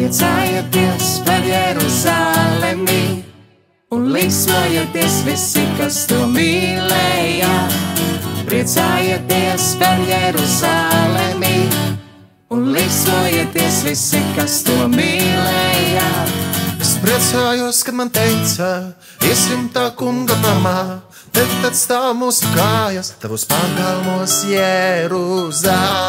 Priecājieties par Jeruzalemi un līksmojieties visi, kas to mīlēja. Priecājieties par Jeruzalemi un līksmojieties visi, kas to mīlēja. Es priecājos, kad man teica, iesim tā kunga namā, tad stāv mūsu kājas, tavos pagalmos Jeruzaleme.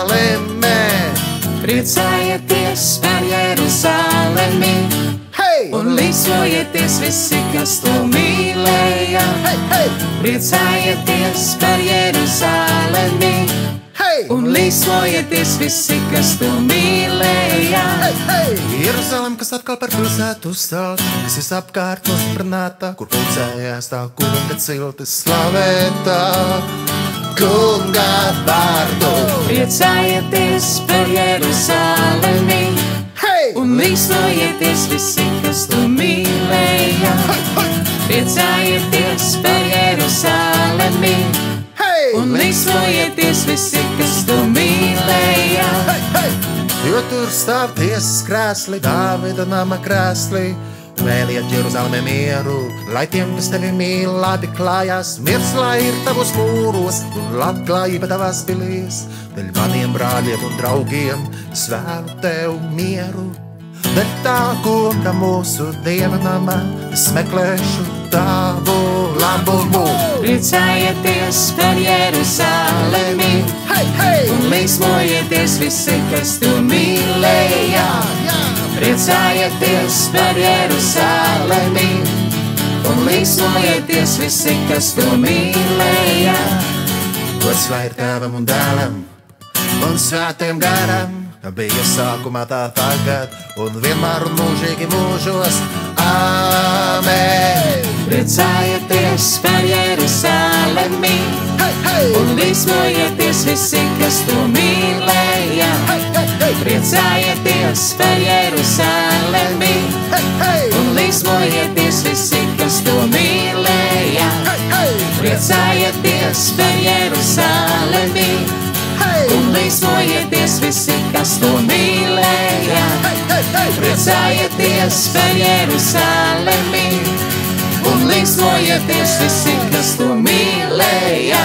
Priecājieties par Jeruzalemi un līksmojieties visi, kas to mīlēja. Priecājieties par Jeruzalemi un līksmojieties visi, kas to mīlēja. Jeruzalem, kas atkal par pilsētu stāv, kas visapkārt nostiprināta, kur pulcējās tā kunga ciltis slavētā. Kunga vārdu. Priecājieties par Jeruzalemi un līksmojieties visi, kas to mīlēja. Priecājieties par Jeruzalemi un līksmojieties visi, kas to mīlēja. Jo tur stāv tiesas krēsli, Dāvida nama krēsli. Vēliet Jeruzaleme mieru, lai tiem, kas tevi mīl, labi klājās. Miers, lai ir tavos mūros un labklājība tavās pilīs. Dēļ maniem brāļiem un draugiem es vēlu tev mieru. Dēļ tā kunga mūsu Dieva namā es meklēšu tavu labumu. Priecājieties par Jeruzalemi un līksmojieties visi, kas to mīlēja. Priecājieties par Jeruzalemi un līksmojieties visi, kas to mīlēja. Gods lai ir Tēvam un Dēlam un Svētajam garam, bija sākumā tā tagad un vienmēr un mūžīgi mūžos. Āmen! Priecājieties par Jeruzalemi un līksmojieties visi, kas to mīlēja. Priecājieties par Jeruzalemi un līksmojieties visi, kas to mīlēja. Priecājieties par Jeruzalemi un līksmojieties visi, kas to mīlēja. Priecājieties par Jeruzalemi un līksmojieties visi, kas to mīlēja.